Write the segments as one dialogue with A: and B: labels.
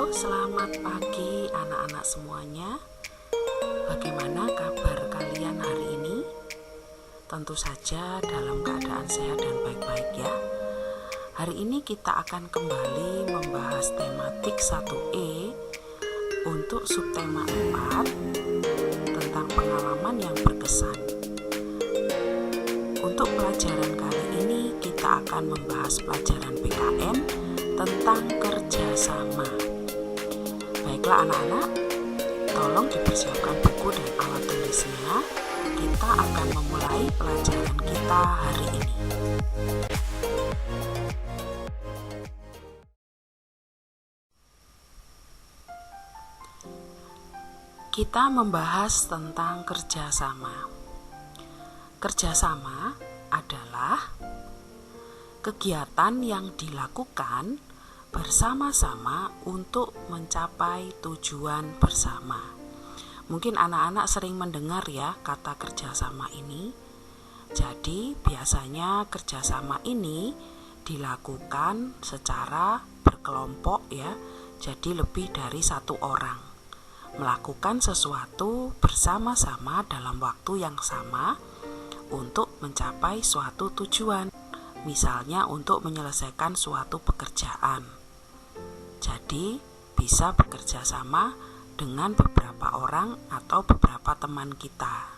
A: Halo, selamat pagi anak-anak semuanya. Bagaimana kabar kalian hari ini? Tentu saja dalam keadaan sehat dan baik-baik ya. Hari ini kita akan kembali membahas tematik 1E untuk subtema 4 tentang pengalaman yang berkesan. Untuk pelajaran kali ini kita akan membahas pelajaran PKN tentang kerjasama. Baiklah anak-anak, tolong dipersiapkan buku dan alat tulisnya. Kita akan memulai pelajaran kita hari ini. Kita membahas tentang kerjasama. Kerjasama adalah kegiatan yang dilakukan bersama-sama untuk mencapai tujuan bersama. Mungkin anak-anak sering mendengar ya kata kerjasama ini. Jadi biasanya kerjasama ini dilakukan secara berkelompok ya. Jadi lebih dari satu orang melakukan sesuatu bersama-sama dalam waktu yang sama untuk mencapai suatu tujuan. Misalnya untuk menyelesaikan suatu pekerjaan. Jadi bisa bekerja sama dengan beberapa orang atau beberapa teman kita.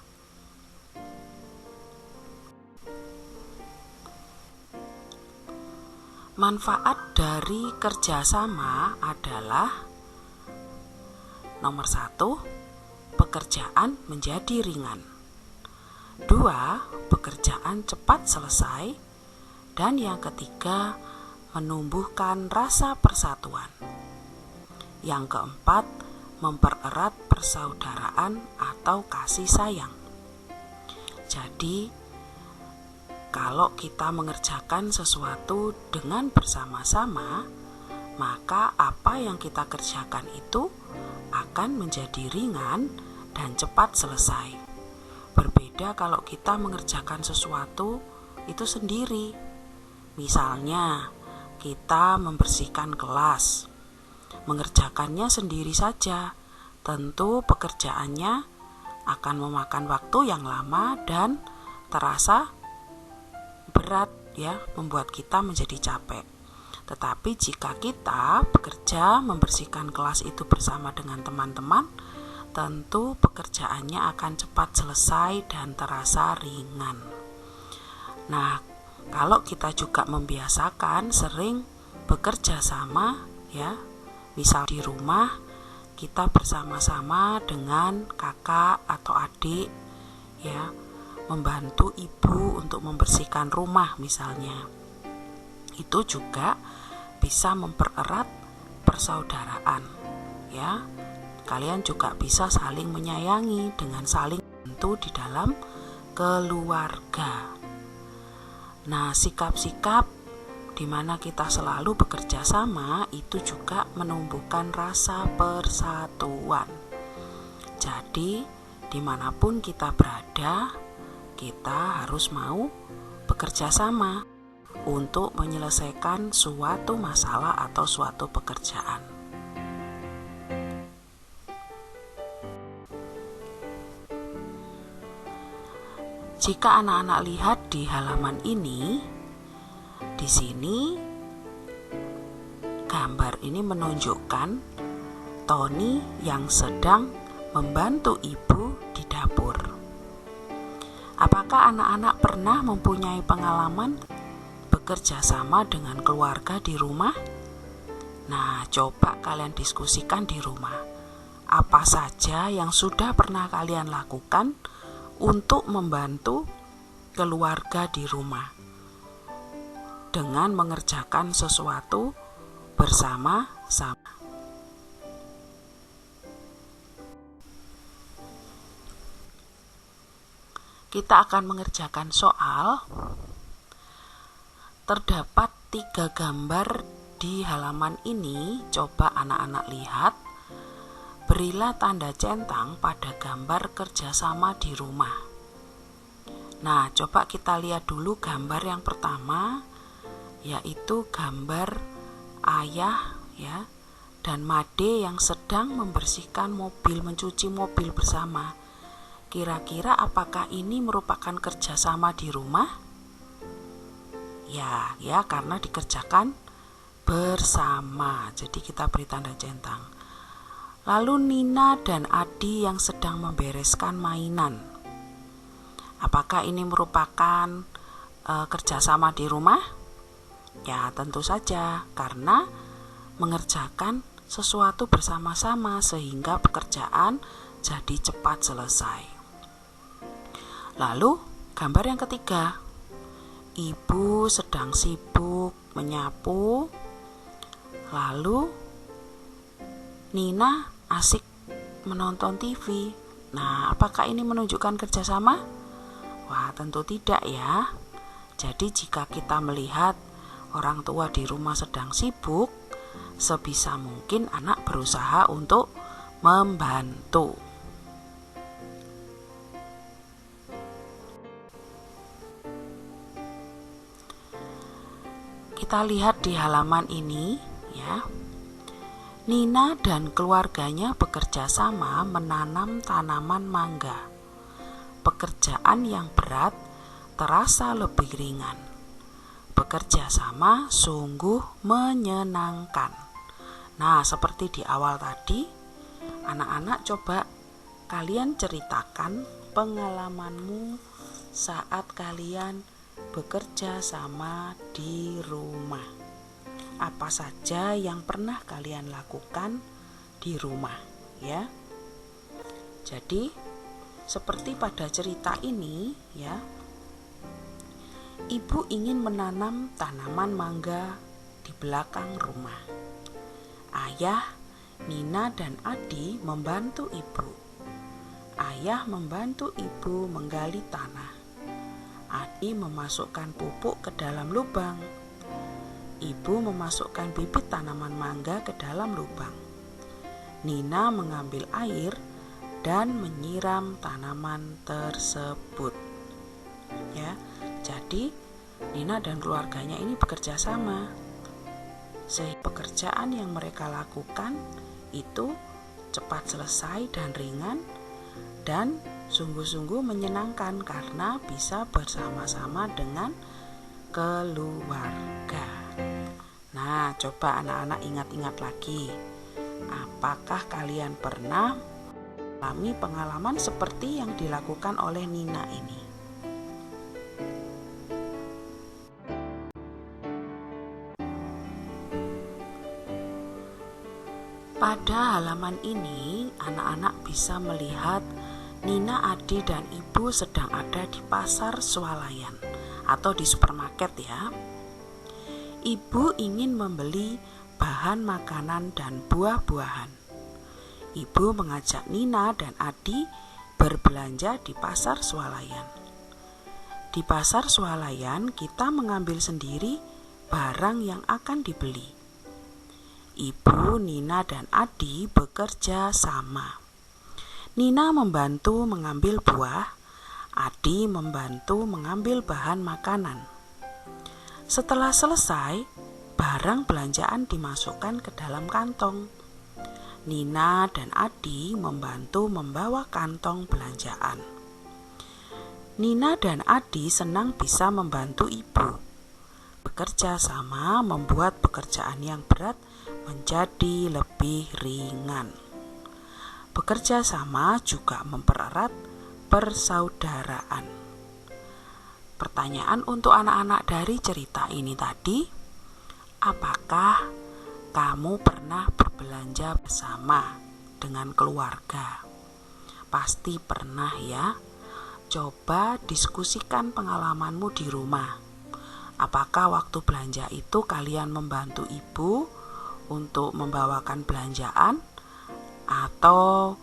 A: Manfaat dari kerjasama adalah nomor 1, pekerjaan menjadi ringan. 2, pekerjaan cepat selesai. Dan yang ketiga, menumbuhkan rasa persatuan. Yang keempat, mempererat persaudaraan atau kasih sayang. Jadi, kalau kita mengerjakan sesuatu dengan bersama-sama, maka apa yang kita kerjakan itu akan menjadi ringan dan cepat selesai. Berbeda kalau kita mengerjakan sesuatu itu sendiri. Misalnya, kita membersihkan kelas, mengerjakannya sendiri saja. Tentu pekerjaannya akan memakan waktu yang lama dan terasa berat ya, membuat kita menjadi capek. Tetapi jika kita bekerja membersihkan kelas itu bersama dengan teman-teman, tentu pekerjaannya akan cepat selesai dan terasa ringan. Nah, kalau kita juga membiasakan sering bekerja sama ya, misal di rumah kita bersama-sama dengan kakak atau adik ya, membantu ibu untuk membersihkan rumah misalnya. Itu juga bisa mempererat persaudaraan ya. Kalian juga bisa saling menyayangi dengan saling membantu di dalam keluarga. Nah, sikap-sikap di mana kita selalu bekerja sama itu juga menumbuhkan rasa persatuan. Jadi, dimanapun kita berada, kita harus mau bekerja sama untuk menyelesaikan suatu masalah atau suatu pekerjaan. Jika anak-anak lihat di halaman ini, di sini gambar ini menunjukkan Tony yang sedang membantu ibu di dapur. Apakah anak-anak pernah mempunyai pengalaman bekerja sama dengan keluarga di rumah? Nah, coba kalian diskusikan di rumah. Apa saja yang sudah pernah kalian lakukan untuk membantu keluarga di rumah dengan mengerjakan sesuatu bersama-sama. Kita akan mengerjakan soal. Terdapat 3 gambar di halaman ini. Coba anak-anak lihat. Berilah tanda centang pada gambar kerjasama di rumah. Nah, coba kita lihat dulu gambar yang pertama, yaitu gambar ayah ya dan Made yang sedang membersihkan mobil, mencuci mobil bersama. Kira-kira apakah ini merupakan kerjasama di rumah? Ya, karena dikerjakan bersama. Jadi kita beri tanda centang. Lalu Nina dan Adi yang sedang membereskan mainan. Apakah ini merupakan kerjasama di rumah? Ya, tentu saja, karena mengerjakan sesuatu bersama-sama sehingga pekerjaan jadi cepat selesai. Lalu, gambar yang ketiga. Ibu sedang sibuk menyapu. Lalu, Nina asik menonton TV. Nah, apakah ini menunjukkan kerjasama? Wah, tentu tidak ya. Jadi jika kita melihat orang tua di rumah sedang sibuk, sebisa mungkin anak berusaha untuk membantu. Kita lihat di halaman ini ya. Nina dan keluarganya bekerja sama menanam tanaman mangga. Pekerjaan yang berat terasa lebih ringan. Bekerja sama sungguh menyenangkan. Nah, seperti di awal tadi, anak-anak coba kalian ceritakan pengalamanmu saat kalian bekerja sama di rumah. Apa saja yang pernah kalian lakukan di rumah, ya. Jadi, seperti pada cerita ini, ya. Ibu ingin menanam tanaman mangga di belakang rumah. Ayah, Nina dan Adi membantu ibu. Ayah membantu ibu menggali tanah. Adi memasukkan pupuk ke dalam lubang. Ibu memasukkan bibit tanaman mangga ke dalam lubang. Nina mengambil air dan menyiram tanaman tersebut. Ya, jadi Nina dan keluarganya ini bekerja sama. Sehingga pekerjaan yang mereka lakukan itu cepat selesai dan ringan dan sungguh-sungguh menyenangkan karena bisa bersama-sama dengan keluarga. Nah, coba anak-anak ingat-ingat lagi. Apakah kalian pernah mengalami pengalaman seperti yang dilakukan oleh Nina ini? Pada halaman ini, anak-anak bisa melihat Nina, Adi, dan Ibu sedang ada di pasar swalayan atau di supermarket ya. Ibu ingin membeli bahan makanan dan buah-buahan. Ibu mengajak Nina dan Adi berbelanja di pasar swalayan. Di pasar swalayan kita mengambil sendiri barang yang akan dibeli. Ibu, Nina, dan Adi bekerja sama. Nina membantu mengambil buah, Adi membantu mengambil bahan makanan. Setelah selesai, barang belanjaan dimasukkan ke dalam kantong. Nina dan Adi membantu membawa kantong belanjaan. Nina dan Adi senang bisa membantu ibu. Bekerja sama membuat pekerjaan yang berat menjadi lebih ringan. Bekerja sama juga mempererat persaudaraan. Pertanyaan untuk anak-anak dari cerita ini tadi, apakah kamu pernah berbelanja bersama dengan keluarga? Pasti pernah ya. Coba diskusikan pengalamanmu di rumah. Apakah waktu belanja itu kalian membantu ibu untuk membawakan belanjaan atau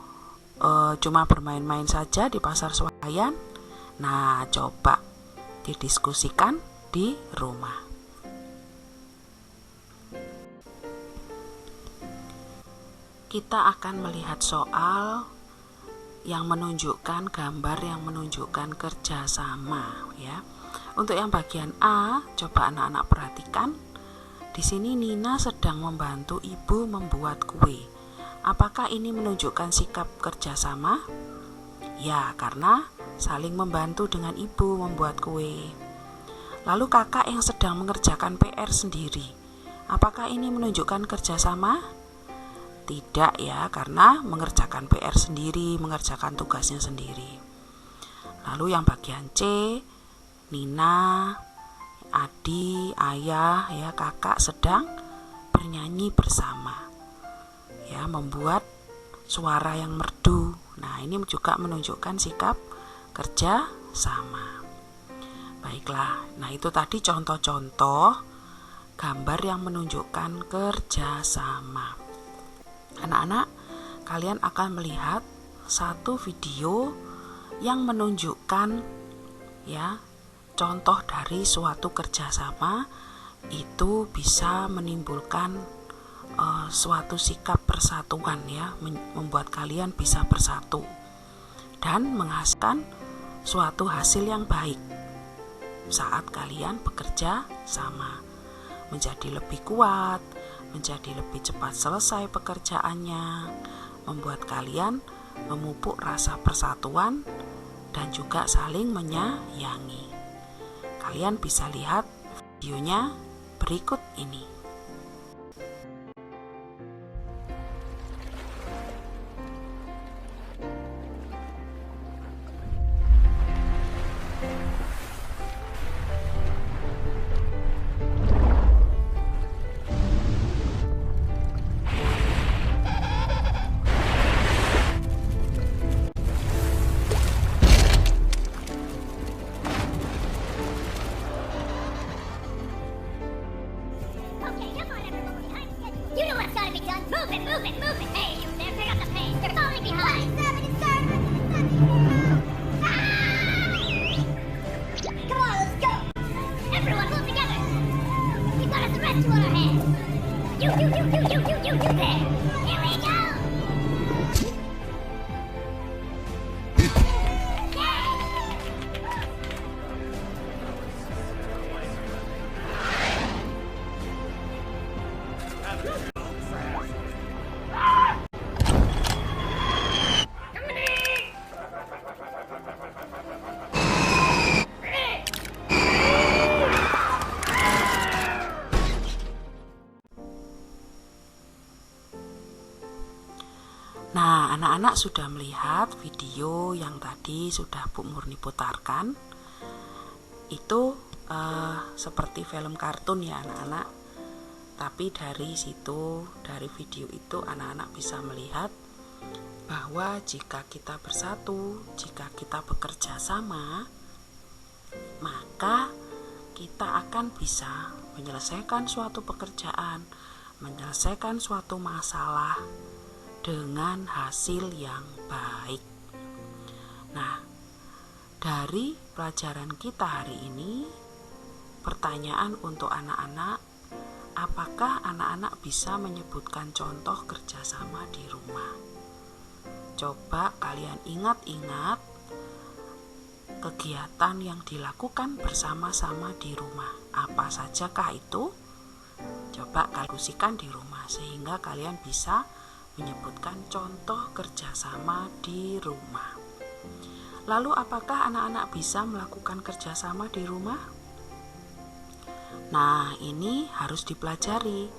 A: cuma bermain-main saja di pasar swalayan? Nah, coba didiskusikan di rumah. Kita akan melihat soal yang menunjukkan gambar yang menunjukkan kerjasama ya. Untuk yang bagian A, coba anak-anak perhatikan. Di Di sini Nina sedang membantu ibu membuat kue. Apakah ini menunjukkan sikap kerjasama? Ya, karena saling membantu dengan ibu membuat kue. Lalu kakak yang sedang mengerjakan PR sendiri. Apakah ini menunjukkan kerjasama? Tidak ya, karena mengerjakan PR sendiri, mengerjakan tugasnya sendiri. Lalu yang bagian C, Nina, Adi, ayah, ya kakak sedang bernyanyi bersama. Ya, membuat suara yang merdu. Nah, ini juga menunjukkan sikap kerja sama. Baiklah, nah itu tadi contoh-contoh gambar yang menunjukkan kerjasama. Anak-anak, kalian akan melihat satu video yang menunjukkan ya contoh dari suatu kerjasama itu bisa menimbulkan suatu sikap persatuan ya, membuat kalian bisa bersatu dan menghasilkan suatu hasil yang baik saat kalian bekerja sama, menjadi lebih kuat, menjadi lebih cepat selesai pekerjaannya, membuat kalian memupuk rasa persatuan dan juga saling menyayangi. Kalian bisa lihat videonya berikut ini.
B: Move it! Hey, you there, pick up the pace. You're falling behind. Come on, let's go. Everyone, move together. We've got a threat to our hands. You there. Here we go.
A: Nah, anak-anak sudah melihat video yang tadi sudah Bu Murni putarkan. Itu seperti film kartun ya anak-anak. Tapi dari situ, dari video itu anak-anak bisa melihat bahwa jika kita bersatu, jika kita bekerja sama, maka kita akan bisa menyelesaikan suatu pekerjaan, menyelesaikan suatu masalah dengan hasil yang baik. Nah, dari pelajaran kita hari ini, pertanyaan untuk anak-anak, apakah anak-anak bisa menyebutkan contoh kerjasama di rumah? Coba kalian ingat-ingat kegiatan yang dilakukan bersama-sama di rumah. Apa sajakah itu? Coba kalkulasikan di rumah sehingga kalian bisa menyebutkan contoh kerjasama di rumah. Lalu apakah anak-anak bisa melakukan kerjasama di rumah? Nah, ini harus dipelajari,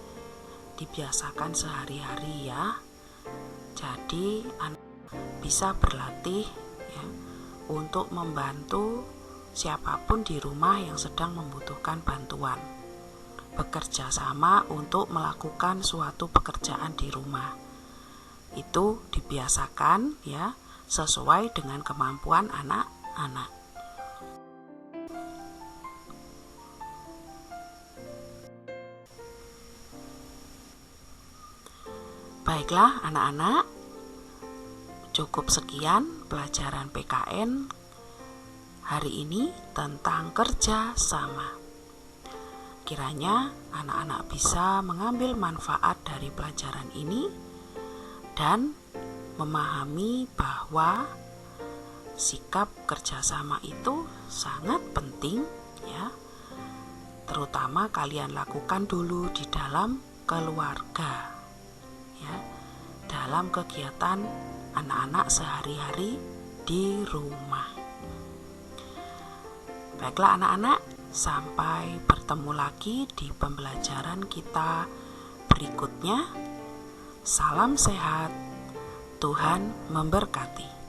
A: dibiasakan sehari-hari ya. Jadi anak bisa berlatih ya, untuk membantu siapapun di rumah yang sedang membutuhkan bantuan. Bekerja sama untuk melakukan suatu pekerjaan di rumah. Itu dibiasakan ya, sesuai dengan kemampuan anak-anak. Baiklah anak-anak, cukup sekian pelajaran PKN hari ini tentang kerja sama. Kiranya anak-anak bisa mengambil manfaat dari pelajaran ini dan memahami bahwa sikap kerjasama itu sangat penting ya. terutama kalian lakukan dulu di dalam keluarga, ya, dalam kegiatan anak-anak sehari-hari di rumah. Baiklah anak-anak, sampai bertemu lagi di pembelajaran kita berikutnya. Salam sehat, Tuhan memberkati.